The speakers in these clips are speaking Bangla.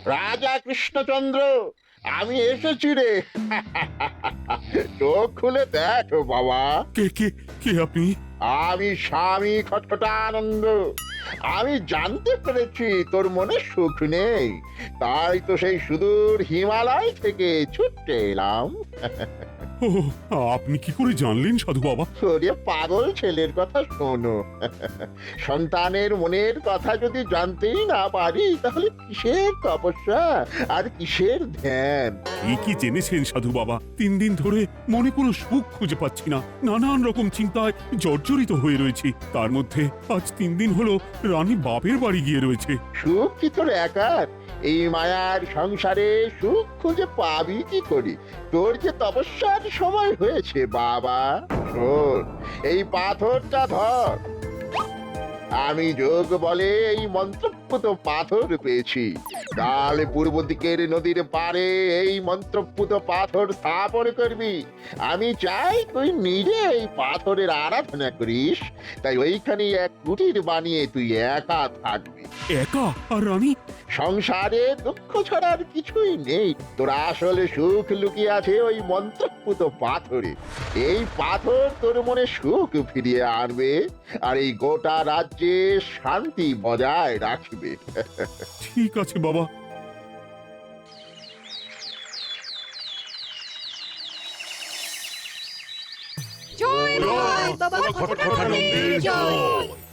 রাজা কৃষ্ণচন্দ্র, আমি এসেছি রে। চোখ খুলে দেখো বাবা, কে কে কে আপনি? আমি স্বামী খটখটানন্দ। আমি জানতে পেরেছি তোর মনে সুখ নেই, তাই তো সেই সুদূর হিমালয় থেকে ছুটে এলাম। ও, আপনি কি করে জানলেন সাধু বাবা? ওরে পাগল ছেলের কথা শোনো। সন্তানের মনের কথা যদি জানতেই না পারি, তাহলে কিসের তপস্যা আর কিসের ধ্যান? কি জেনেছেন সাধু বাবা? 3 দিন ধরে মনে কোনো সুখ খুঁজে পাচ্ছি না, নানান রকম চিন্তায় জর্জরিত হয়ে রয়েছি। তার মধ্যে আজ 3 দিন হলো রানী বাপের বাড়ি গিয়ে রয়েছে। সুখ কি তোর একার? এই মায়ার সংসারে সুখ খুঁজে পাবি কি করি? তোর যে তপস্যার সময় হয়েছে বাবা। শোন, এই পাথরটা ধর। আমি যোগ বলে এই মন্ত্রপুত পাথর পেয়েছি। কাল পূর্ব দিকের নদীর পারে এই মন্ত্রপুত পাথর স্থাপন করবি। আমি চাই তুই নিজে এই পাথরের আরাধনা করিস। তাই ওইখানে এক কুটির বানিয়ে তুই একা থাকবি। একা? আর রানী? সংসারে দুঃখ ছাড়ার কিছুই নেই। তোর আসলে সুখ লুকিয়ে আছে ওই মন্ত্রপুত পাথরে। এই পাথর তোর মনে সুখ ফিরিয়ে আনবে আর এই গোটা রাজ্যে শান্তি বজায় রাখবে। ঠিক আছে বাবা। জয় বাবা খটখটানন্দের জয়।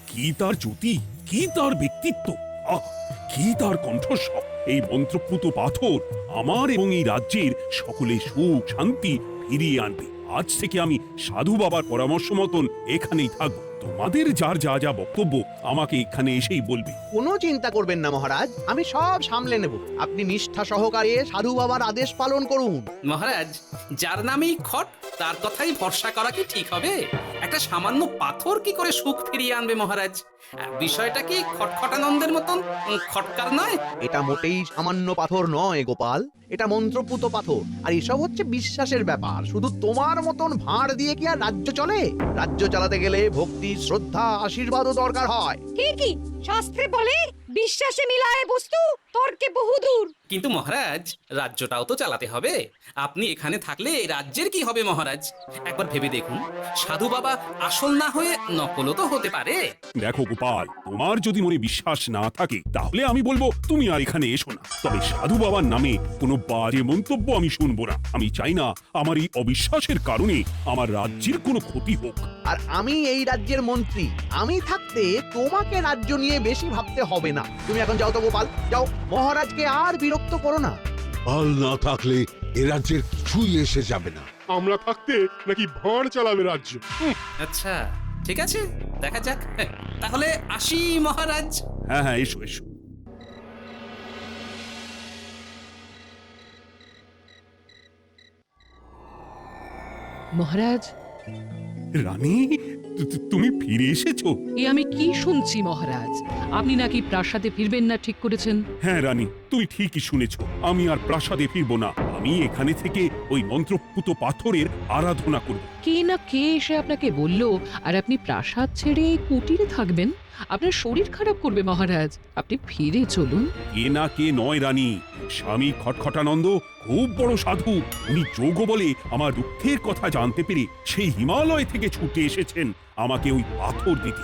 কি তার জ্যোতি, কি তার ব্যক্তিত্ব, আহ, কি তার কণ্ঠস্বর! এই মন্ত্রপুত পাথর আমার এবং এই রাজ্যের সকলে সুখ শান্তি ফিরিয়ে আনবে। আজ থেকে আমি সাধু বাবার পরামর্শ মতন এখানেই থাকবো। তোমাদের যার যা যা বক্তব্য আমাকে এখানে এসেই বলবে। কোনো চিন্তা করবেন না মহারাজ, আমি সব সামলে নেব। আপনি নিষ্ঠা সহকারে সাধু বাবার আদেশ পালন করুন। মহারাজ, যার নামেই খট তার কথাই ভরসা করা কি ঠিক হবে? একটা সামান্য পাথর কি করে সুখ ফিরিয়ে আনবে মহারাজ? বিষয়টা কি খটখটানন্দের মতন খটকার নয়? এটা মোটেই সামান্য পাথর নয় গোপাল, এটা মন্ত্রপুত পাথর। আর এসব হচ্ছে বিশ্বাসের ব্যাপার। শুধু তোমার মতন ভাঁড় দিয়ে কি আর রাজ্য চলে? রাজ্য চালাতে গেলে ভক্তি, শ্রদ্ধা, আশীর্বাদও দরকার হয়। কি শাস্ত্রে বলে বিশ্বাসে মিলায় বস্তু তর্কে বহুদূর। কিন্তু মহারাজ, রাজ্যটাও তো চালাতে হবে। আপনি এখানে থাকলে এই রাজ্যের কি হবে মহারাজ? একবার ভেবে দেখুন, সাধু বাবা আসল না হয়ে নকলও তো হতে পারে। দেখো গোপাল, তোমার যদি মনে বিশ্বাস না থাকে তাহলে আমি বলবো তুমি আর এখানে এসো না। তবে সাধু বাবার নামে কোনো বাজে মন্তব্য আমি শুনবো না। আমি চাই না আমার এই অবিশ্বাসের কারণে আমার রাজ্যের কোনো ক্ষতি হোক। আর আমি এই রাজ্যের মন্ত্রী, আমি থাকতে তোমাকে রাজ্য নিয়ে বেশি ভাবতে হবে না। তুমি এখন যাও তো গোপাল, যাও। মহারাজকে আর বিরক্ত করো না। পাল না থাকলে এ রাজ্যের কিছুই এসে যাবে না। আমরা থাকতে নাকি ভাঁড় চালাবে রাজ্য? আচ্ছা, ঠিক আছে, দেখা যাক। তাহলে আসি মহারাজ। হ্যাঁ হ্যাঁ, এসো এসো। মহারাজ, রানী, তুমি ফিরে এসেছো? এ আমি কি শুনছি মহারাজ? আপনি নাকি প্রাসাদে ফিরবেন না ঠিক করেছেন? হ্যাঁ রানী, তুমি ঠিকই শুনেছো। আমি আর প্রাসাদে ফিরবো না। আমি এখানে থেকে ওই মন্ত্রপুত পাথরের আরাধনা করব। কে না কে এসে আপনাকে বলল আর আপনি প্রাসাদ ছেড়ে এই কুটিরে থাকবেন? আপনার শরীর খারাপ করবে মহারাজ, আপনি ফিরে চলুন। কে না কে নয় রানী, স্বামী খটখটানন্দ খুব বড় সাধু। উনি যোগ বলে আমার দুঃখের কথা জানতে পেরে সেই হিমালয় থেকে ছুটে এসেছেন আমাকে ওই পাথর দিতে।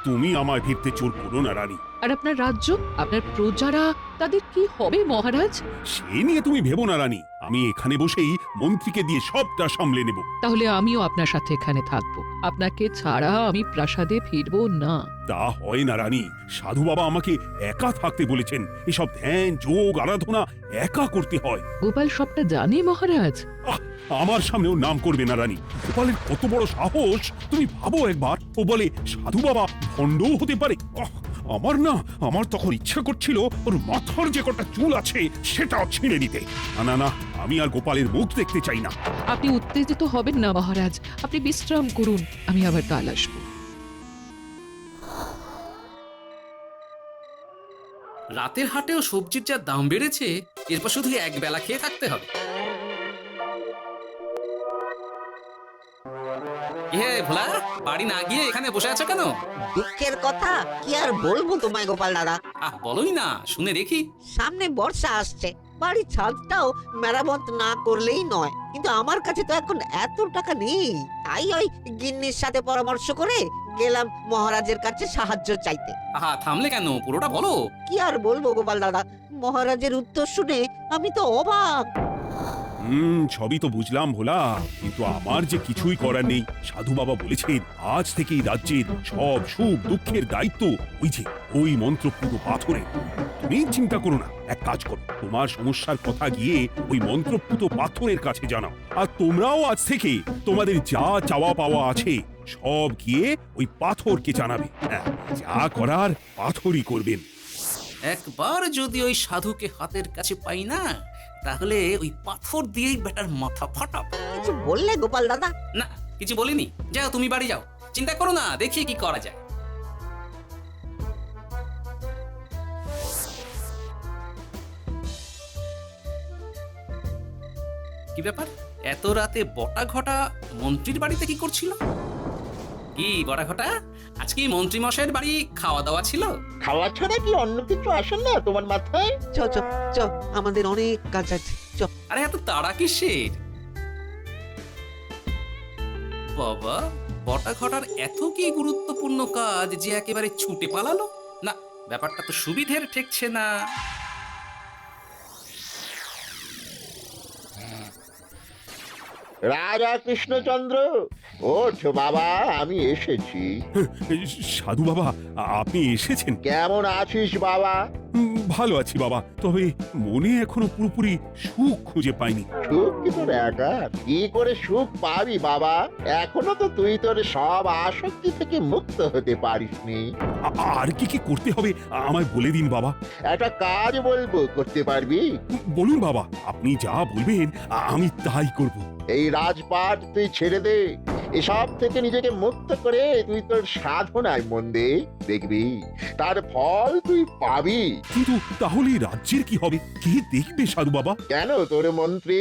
তুমি আমায় ফিরতে জোর করো না রানী। আর আপনার রাজ্য, আপনার প্রজারা, তাদের কি হবে মহারাজ? সে নিয়ে তুমি ভেবো না রানী, আমি এখানে বসেই মন্ত্রীকে দিয়ে সবটা সামলে নেব। তাহলে আমিও আপনার সাথে এখানে থাকবো। আপনাকে ছাড়া আমি প্রাসাদে ফিরবো না। তা হয় না রানী, সাধু বাবা আমাকে একা থাকতে বলেছেন। এসব ধ্যান যোগ আরাধনা একা করতে হয়। গোপাল সবটা জানে মহারাজ। আহ, আমার সামনেও নাম করবে না রানী। গোপালের কত বড় সাহস তুমি ভাবো একবার। ও বলে সাধু বাবা ভণ্ডও হতে পারে। আমার তখন ইচ্ছা করছিল ওর মাথার যে কটা চুল আছে সেটাও ছিঁড়ে নিতে। না না, আমি আর গোপালের মুখ দেখতে চাই না। আপনি উত্তেজিত হবেন না মহারাজ, আপনি বিশ্রাম করুন, আমি আবার কাল আসবো। রাতের হাটেও সবজির যা দাম বেড়েছে, এরপর শুধু এক বেলা খেয়ে থাকতে হবে। ভোলা, বাড়ি না গিয়ে এখানে বসে আছো কেন? দুঃখের কথা কি আর বলবো তোমায় গোপাল দাদা। বলোই না, শুনে দেখি। সামনে বর্ষা আসছে, বাড়ির ছাদটাও মেরামত না করলেই নয়, কিন্তু আমার কাছে তো এখন এত টাকা নেই। তাই ওই গিন্নির সাথে পরামর্শ করে গেলাম মহারাজের কাছে সাহায্য চাইতে। থামলে কেন, পুরোটা বলো। কি আর বলবো গোপাল দাদা, মহারাজের উত্তর শুনে আমি তো অবাক। সবই তো বুঝলাম ভোলা, কিন্তু আমার যে কিছুই করার নেই। সাধু বাবা বলেছেন আজ থেকেই রাজ্যের সব সুখ দুঃখের দায়িত্ব ওই মন্ত্রপুত পাথরে। তুমি চিন্তা করো না, এক কাজ করো, তোমার সমস্যার কথা গিয়ে ওই মন্ত্রপুত পাথরের কাছে জানাও। আর তোমরাও আজ থেকে তোমাদের যা চাওয়া পাওয়া আছে সব গিয়ে ওই পাথরকে জানাবে। হ্যাঁ, যা করার পাথরই করবেন। একবার যদি ওই সাধুকে হাতের কাছে পাই না, তাহলে ওই পাথর দিয়েই বেটার মাথা ফাটাবো। কিছু বললে গোপাল দাদা? না, কিছু বলিনি। যাও, তুমি বাড়ি যাও, চিন্তা করো না, দেখি কি করা যায়। কি ব্যাপার, এত রাতে বটা ঘটা মন্ত্রীর বাড়িতে কি করছিল? কি বটা ঘটা, আজকে মন্ত্রী মশাইয়ের বাড়ি খাওয়া দাওয়া ছিল? খাওয়া ছাড়া কি অন্য কিছু আসে না তোমার মাথায়? চ চ চ, আমাদের অনেক কাজ আছে, চ। আরে এত তাড়া কিসের? বাবা, বটা ঘটার এত কি গুরুত্বপূর্ণ কাজ যে একেবারে ছুটে পালালো? না, ব্যাপারটা তো সুবিধের ঠেকছে না। রাজা কৃষ্ণচন্দ্র, ওঠ বাবা, আমি এসেছি। সাধু বাবা, আপনি এসেছেন? কেমন আছিস বাবা? ভালো আছি বাবা, তবে মনে এখনো পুরোপুরি সুখ খুঁজে পাইনি। সুখ কি তোর একা? কি করে সুখ পাবি বাবা? এখনো তো তুই তোর সব আসক্তি থেকে মুক্ত হতে পারিসনি। আর কি কি করতে হবে আমায় বলে দিন বাবা। একটা কাজ বলবো, করতে পারবি? বলুন বাবা, আপনি যা বলবেন আমি তাই করব। এই রাজপাট তুই ছেড়ে দে, এসব থেকে নিজেকে মুক্ত করে তুই তোর সাধনায় মন দে, দেখবি তার ফল তুই পাবি। কিন্তু তাহলে রাজ্যের কি হবে? কে দেখবে সাধু বাবা? কেন, তোর মন্ত্রী?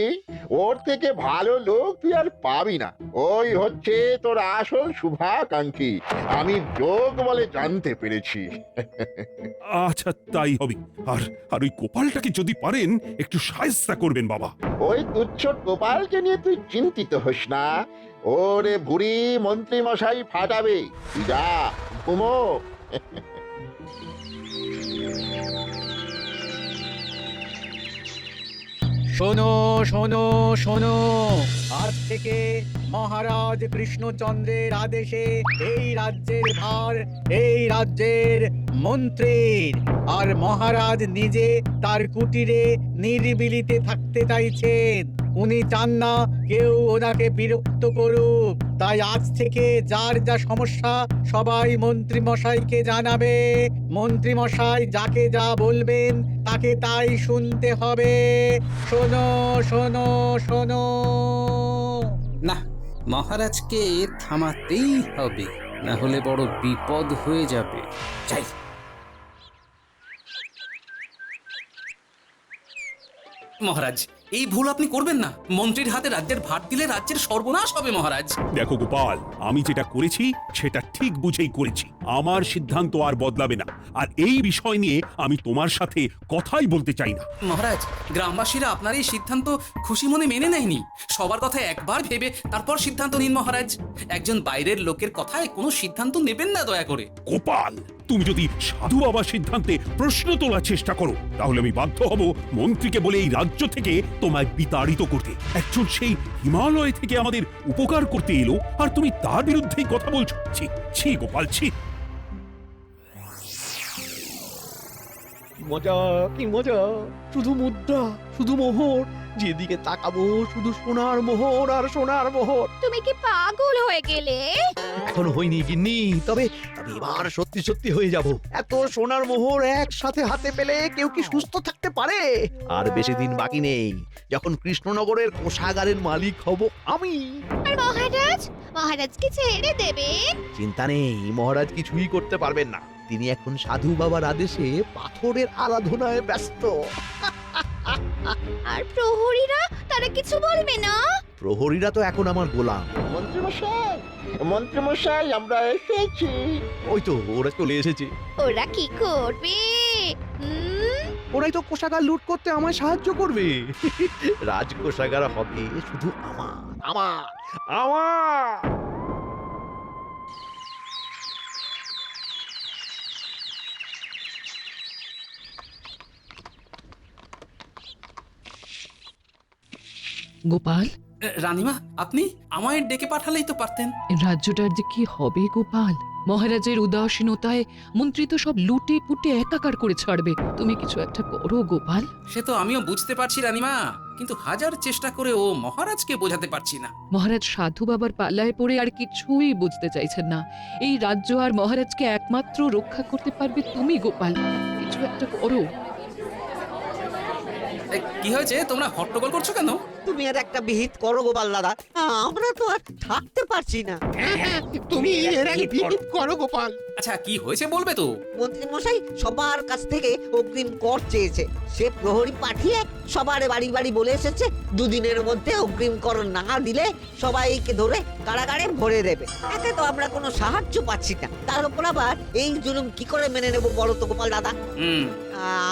ওর থেকে ভালো লোক তুই আর পাবি না। ওই হচ্ছে তোর আসল শুভাকাঙ্ক্ষী, আমি যোগ বলে জানতে পেরেছি। আচ্ছা, তাই হবে। আর আর ওই গোপালটাকে যদি পারেন একটু সাহায্য করবেন বাবা। ওই তুচ্ছ গোপালকে নিয়ে তুই চিন্তিত হোস না, ওরে বুড়ি মন্ত্রী মশাই ফাটাবে। তুই যা, ঘুমো। শোনো শোনো শোনো, আজ থেকে মহারাজ কৃষ্ণচন্দ্রের আদেশে এই রাজ্যের ভার এই রাজ্যের মন্ত্রীর। আর মহারাজ নিজে তার কুটিরে নিরিবিলিতে থাকতে চাইছেন। উনি চান না কেউ ওনাকে বিরক্ত করুক। তাই আজ থেকে যার যা সমস্যা সবাই মন্ত্রী মশাইকে জানাবে। মন্ত্রী মশাই যাকে যা বলবেন তাকে তাই শুনতে হবে। শোনো শোনো শোনো। না, মহারাজকে থামাতেই হবে, না হলে বড় বিপদ হয়ে যাবে। যাই। মহারাজ, এই ভুল আপনি করবেন না। মন্ত্রীর হাতে রাজ্যের ভার দিলে রাজ্যের সর্বনাশ হবে মহারাজ। দেখো গোপাল, আমি যেটা করেছি সেটা ঠিক বুঝেই করেছি। আমার সিদ্ধান্ত আর বদলাবে না। আর এই বিষয় নিয়ে আমি তোমার সাথে কথাই বলতে চাই না। মহারাজ, গ্রামবাসীরা আপনার এই সিদ্ধান্ত খুশি মনে মেনে নেয়নি। সবার কথা একবার ভেবে তারপর সিদ্ধান্ত নিন মহারাজ। একজন বাইরের লোকের কথায় কোনো সিদ্ধান্ত নেবেন না দয়া করে। গোপাল, তুমি যদি সাধু বাবার সিদ্ধান্তে প্রশ্ন তোলার চেষ্টা করো তাহলে আমি বাধ্য হব মন্ত্রীকে বলে এই রাজ্য থেকে তোমায় বিতাড়িত করতে। একজন সেই হিমালয় থেকে আমাদের উপকার করতে এলো আর তুমি তার বিরুদ্ধেই কথা বলছো। ছি ছি গোপাল, ছি। মজা, কি মজা! শুধু মুদ্রা, শুধু মোহর, যেদিকে তাকাবো শুধু সোনার মোহর আর সোনার মোহর। তুমি কি পাগল হয়ে গেলে? এখনো হয়নি গিন্নি, তবে এবার সত্যি সত্যি হয়ে যাব। এত সোনার মোহর একসাথে হাতে পেলে কেউ কি সুস্থ থাকতে পারে? আর বেশি দিন বাকি নেই যখন কৃষ্ণনগরের কোষাগারের মালিক হব আমি। আর মহারাজকে ছেড়ে দেবে? চিন্তা নেই, মহারাজ কিছুই করতে পারবেন না। তিনি এখন সাধু বাবার আদেশে পাথরের আরাধনায় ব্যস্ত। আর প্রহরীরা, তারা কিছু বলবে না? প্রহরীরা তো এখন আমার গোলাম। মন্ত্রী মশাই, মন্ত্রীমশাই আমরা এসেছি। ওই তো ওরা চলে এসেছে। ওরা কি করবে? ওরাই তো কোষাগার লুট করতে আমায় সাহায্য করবে। রাজকোষাগার হবে শুধু আমার আমার আমার। গোপাল, রানীমা, আপনি আমায় ডেকে পাঠালেই তো পারতেন। রাজ্যটার যে কি হবে গোপাল? মহারাজের উদাসীনতায় মন্ত্রী তো সব লুটে পুটে একাকার করে ছাড়বে। তুমি কিছু একটা করো গোপাল। সে তো আমিও বুঝতে পারছি রানীমা, কিন্তু হাজার চেষ্টা করে ও মহারাজকে বোঝাতে পারছি না। মহারাজ সাধু বাবার পাল্লায় পড়ে আর কিছুই বুঝতে চাইছেন না। এই রাজ্য আর মহারাজকে একমাত্র রক্ষা করতে পারবে তুমি গোপাল। কিছু একটা করো। কি হয়েছে, তোমরা হট্টগোল করছো কেন? তুমি আর একটা বিহিত করো গোপাল দাদা, আমরা তো আর থাকতে পারছি না। তুমি এর আগে বিহিত করো গোপাল। আচ্ছা, কি হয়েছে বলবে তো? মন্ত্রী মশাই সবার কাছ থেকে অগ্রিম কর চেয়েছে। সে প্রহরী পাঠিয়ে সবার বাড়ি বাড়ি বলে এসেছে দুদিনের মধ্যে অগ্রিম কর না দিলে সবাইকে ধরে কারাগারে ভরে দেবে। এতে তো আমরা কোনো সাহায্য পাচ্ছি না। তার উপর আবার এই জুলুম কি করে মেনে নেবো বলো তো গোপাল দাদা?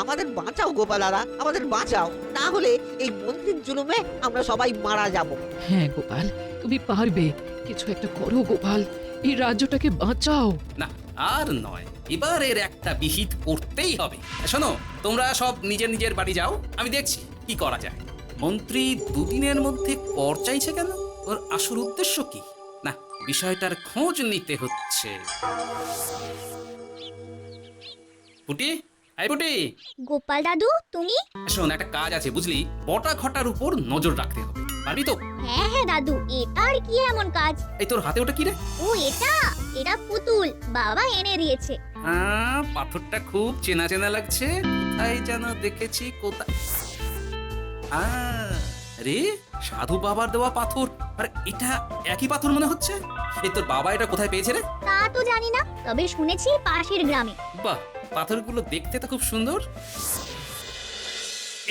আমাদের বাঁচাও গোপাল দাদা, আমাদের বাঁচাও, না হলে এই মন্ত্রীর জুলুমে আমরা সবাই মারা যাব। হ্যাঁ গোপাল, তুমি পারবে। কিছু একটা করো গোপাল, এই রাজ্যটাকে বাঁচাও। না, আর নয়, এবার এর একটা বিহিত করতেই হবে। শোনো, তোমরা সব নিজের নিজের বাড়ি যাও, আমি দেখছি কি করা যায়। মন্ত্রী দুদিনের মধ্যে কর চাইছে কেন? ওর আসল উদ্দেশ্য কি? না, বিষয়টার খোঁজ নিতে হচ্ছে। পুটি, আই পুটি, গোপাল দাদু তুমি? শোন, একটা কাজ আছে বুঝলি, বটা ঘটার উপর নজর রাখতে হবে, পারবি তো? হ্যাঁ হ্যাঁ দাদু, এটা আর কি এমন কাজ? এই তোর হাতে ওটা কি রে? ও এটা পুতুল বাবা এনে দিয়েছে। পাথরটা খুব চেনা চেনা লাগছে, কোথায় যেন দেখেছি। কোথায়? রে, সাধু বাবার দেওয়া পাথর। আর এটা একই পাথর মনে হচ্ছে। এই তোর বাবা এটা কোথায় পেয়েছে রে? তা তো জানি না, তবে শুনেছি পাশের গ্রামে। বাহ, পাথরগুলো দেখতে তো খুব সুন্দর।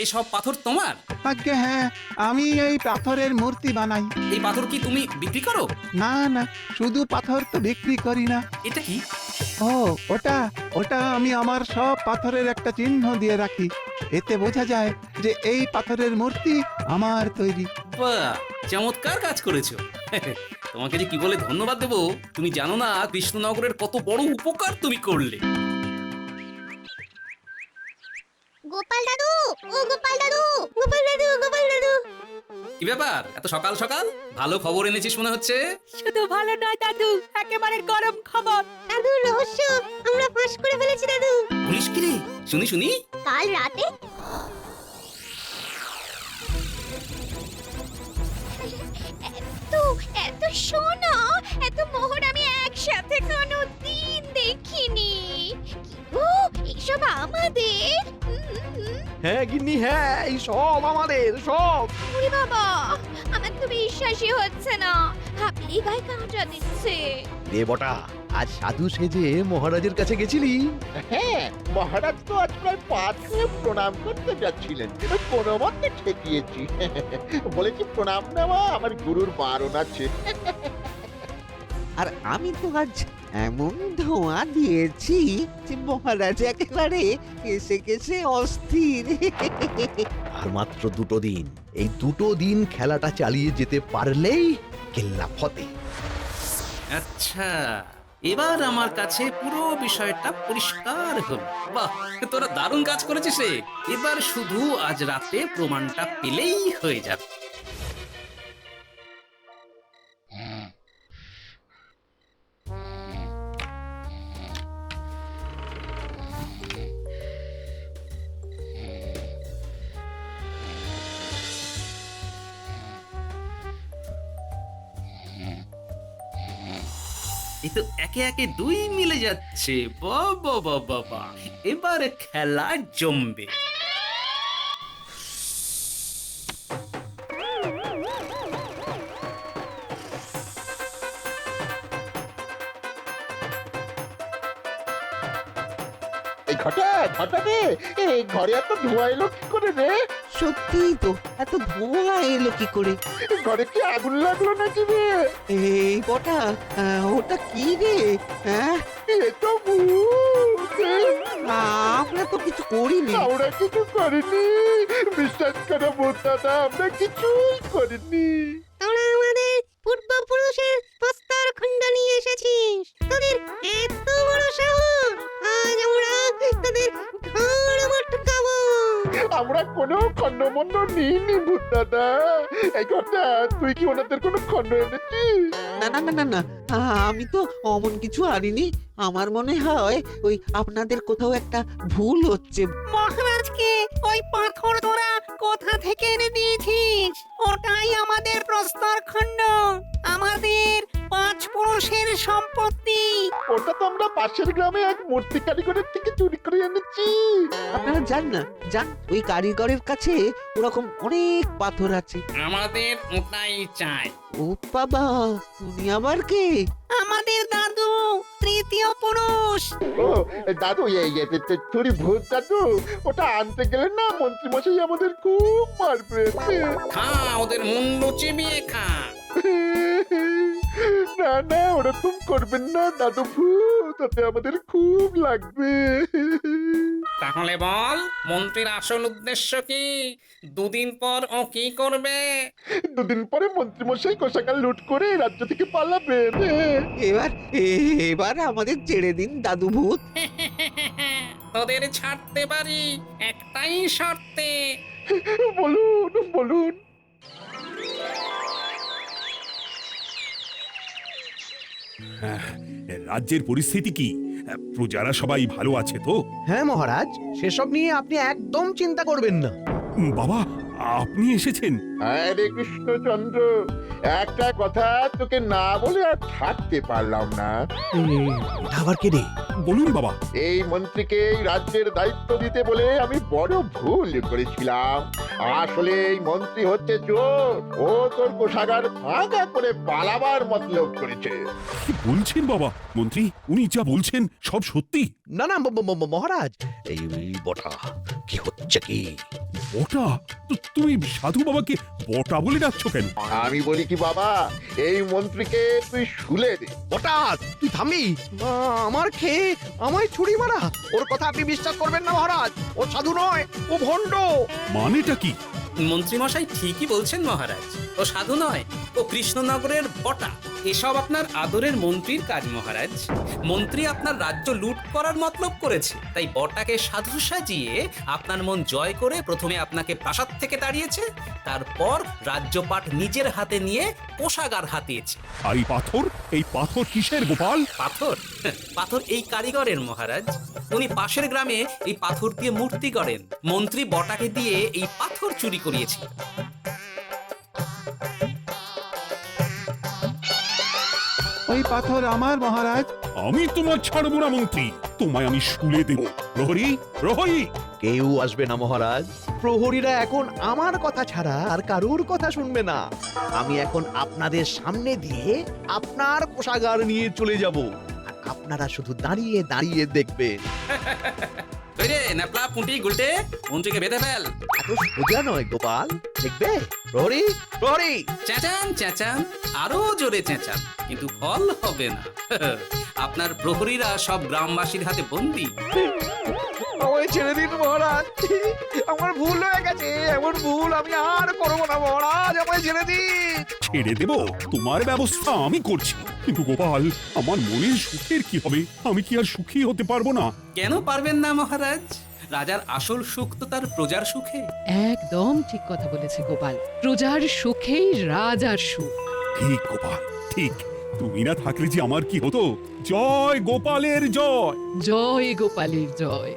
এই সব পাথর তোমার? আজ্ঞে হ্যাঁ, আমি এই পাথরের মূর্তি বানাই। এই পাথর কি তুমি বিক্রি করো? না না, শুধু পাথর তো বিক্রি করি না। এটা কি? ও ওটা ওটা আমি আমার সব পাথরের একটা চিহ্ন দিয়ে রাখি। এতে বোঝা যায় যে এই পাথরের মূর্তি আমার তৈরি। বাহ, চমৎকার কাজ করেছো। তোমাকে যে কি বলে ধন্যবাদ দেবো তুমি জানো না। কৃষ্ণনগরের কত বড় উপকার তুমি করলে। গোপাল দাদু, ও গোপাল দাদু, গোপাল দাদু, গোপাল দাদু। কি ব্যাপার, এত সকাল সকাল? ভালো খবর এনেছিস মনে হচ্ছে। শুধু ভালো নয় দাদু, একেবারে গরম খবর। দাদু, রহস্য আমরা ফাঁস করে ফেলেছি দাদু। বলিস কি রে? শুনি শুনি। কাল রাতে এত সোনা, এত মোহর আমি একসাথে কোনোদিন দেখিনি। ও, এসব আমাদের? হ্যাঁ গিন্নি, হ্যাঁ, এই সব আমাদের সব। ওরে বাবা, আমার তো বিশ্বাসই হচ্ছে না। ভাবলেই গায়ে কাঁটা দিচ্ছে। রে বটা, আজ সাধু সেজে মহারাজের কাছে গেছিলি? হ্যাঁ, মহারাজ তো আজ প্রায় পা ছুঁয়ে প্রণাম করতে যাচ্ছিলেন, কোনো মতে ঠেকিয়েছি। বলেছি প্রণাম নেওয়া আমার গুরুর বারণ আছে। আর আমি তো আজ এমন ধোঁয়া দিয়েছি যে মহারাজ একেবারে কেসে কেসে অস্থির। আর মাত্র 2 দিন, এই 2 দিন খেলাটা চালিয়ে যেতে পারলেই কেল্লা ফতে। আচ্ছা, এবার আমার কাছে পুরো বিষয়টা পরিষ্কার হলো। বাহ, তোরা দারুণ কাজ করেছিস রে। এবার শুধু আজ রাতে প্রমাণটা পেলেই হয়ে যাবে। এই তো একে একে 2 মিলে যাচ্ছে। বাবা বাবা বাবা, এবার খেলা জমবে। এই ঘটা ঘটা রে, এই ঘরে এত ধোঁয়া এলো কি করে রে? সত্যিই তো এত ধোঁয়া এলো কি করে? ঘরে কি আগুন লাগলো নাকি রে? এই বটা, ওটা কি রে? হ্যাঁ, এ তো ভূত। আমরা তো কিছু করিনি। আমরা কিছু করিনি, বিশ্বাস করো ভূত দাদা, আমরা কিছুই করিনি। তোরা আমাদের পূর্বপুরুষের প্রস্তর খণ্ড নিয়ে এসেছিস, তোদের এত বড় সাহস! আজ আমরা তোদের ঘাড় মটকাবো। আমরা কোনো খণ্ডমণ্ড নিইনি ভূত দাদা। এই কথা, তুই কি ওনাদের কোনো খণ্ড এনেছিস? না না না না না, আমি তো অমন কিছু আনিনি। আমার মনে হয় ওই আপনাদের কোথাও একটা ভুল হচ্ছে। মহারাজকে ওই পাথর তোরা কোথা থেকে এনে দিয়েছিস? ওটাই আমাদের প্রস্তর খণ্ড, আমাদের 5 পুরুষের সম্পত্তি। ওটা তো আমরা পাশের গ্রামে এক মূর্তি কারিগরের থেকে চুরি করে এনেছি। আপনারা যান না, যান, ওই কারিগরের কাছে ওরকম অনেক পাথর আছে। আমাদের ওটাই চাই। ও বাবা, উনি আবার কে? আমাদের দাদু, তৃতীয় পুরুষ। ও দাদু, চুরি ভূত দাদু, ওটা আনতে গেলে না মন্ত্রী মশাই আমাদের খুব মারবে। খা, ওদের মুন্ডু চিবিয়ে খা। না না, ওরকম করবেন না দাদু ভূত, তাতে আমাদের খুব লাগবে। তাহলে বল, মন্ত্রীর আসল উদ্দেশ্য কি? 2 দিন পর ও কি করবে? 2 দিন পরে মন্ত্রী মশাই কোষাগার লুট করে রাজ্য থেকে পালাবেন। এবার এবার আমাদের ছেড়ে দিন দাদু ভূত। তোদের ছাড়তে পারি একটাই শর্তে। বলুন বলুন। রাজ্যের পরিস্থিতি কি? প্রজারা সবাই ভালো আছে তো? হ্যাঁ মহারাজ, সেসব নিয়ে আপনি একদম চিন্তা করবেন না। বাবা, আপনি এসেছেন? আরে কৃষ্ণচন্দ্র, একটা কথা তোকে না বলে আর থাকতে পারলাম না। আবার কে রে? বলুন বাবা। এই মন্ত্রীকে এই রাজ্যের দায়িত্ব দিতে বলে আমি বড় ভুল করেছিলাম। আসলে এই মন্ত্রী হচ্ছে চোর। ও তোর কোষাগার ফাঁকা করে পালাবার মতলব করেছে। কি বলছেন বাবা? মন্ত্রী, উনি যা বলছেন সব সত্যি? না না মহারাজ, এই বটা কি হচ্ছে কি? বটা? তুমি সাধু বাবাকে বটা বলে ডাকছো কেন? আমি বলি কি বাবা, এই মন্ত্রীকে তুই শুলে দে। বটা, তুই থামবি? আমার খেয়ে আমায় ছুরি মারা? ওর কথা আপনি বিশ্বাস করবেন না মহারাজ। ও সাধু নয়, ও ভণ্ড। মানেটা কি? মন্ত্রী মশাই ঠিকই বলছেন মহারাজ, ও সাধু নয়, ও কৃষ্ণনগরের বটা। এসব আপনার আদরের মন্ত্রীর কাজ মহারাজ। মন্ত্রী আপনার রাজ্য লুট করার মতলব করেছে, তাই বটাকে সাধু সাজিয়ে আপনার মন জয় করে প্রথমে আপনাকে প্রাসাদ থেকে তাড়িয়েছে, তারপর রাজ্যপাট নিজের হাতে নিয়ে কোষাগার হাতিয়েছে। এই পাথর কিসের গোপাল? পাথর? পাথর এই কারিগরের মহারাজ। উনি পাশের গ্রামে এই পাথর দিয়ে মূর্তি গড়েন। মন্ত্রী বটাকে দিয়ে এই পাথর চুরি করিয়েছিল। ওই পাথর আমার মহারাজ। আমি তোমার ছাড়বো না মন্ত্রী, তোমায় আমি শুলে দেব। প্রহরী, প্রহরী! কেউ আসবে না মহারাজ। প্রহরীরা এখন আমার কথা ছাড়া আর কারুর কথা শুনবে না। আমি এখন আপনাদের সামনে দিয়ে আপনার কোষাগার নিয়ে চলে যাব, আর আপনারা শুধু দাঁড়িয়ে দাঁড়িয়ে দেখবেন। রে ন্যাপলা পুঁটি গুলটে, মন্ত্রীকে বেঁধে ফেল। এত সোজা নয় গোপাল, দেখবে? প্রহরী, প্রহরী! চেঁচান চেঁচান, আরো জোরে চেঁচান, কিন্তু ফল হবে না। আপনার প্রহরীরা সব গ্রামবাসীর হাতে বন্দী। আমায় ছেড়ে দিন মহারাজ, আমার ভুল হয়ে গেছে। এমন ভুল আমি আর করবো না মহারাজ, আমায় ছেড়ে দিন। ছেড়ে দেব? তোমার ব্যবস্থা আমি করছি। কিন্তু গোপাল, আমার মনের সুখের কি হবে? আমি কি আর সুখী হতে পারবো না? কেন পারবেন না মহারাজ? রাজার আসল সুখ তো তার প্রজার সুখে। একদম ঠিক কথা বলেছে গোপাল। প্রজার সুখেই রাজার সুখ। ঠিক গোপাল, ঠিক। তুমি না থাকলে যে আমার কি হতো? জয় গোপালের জয়! জয় গোপালের জয়!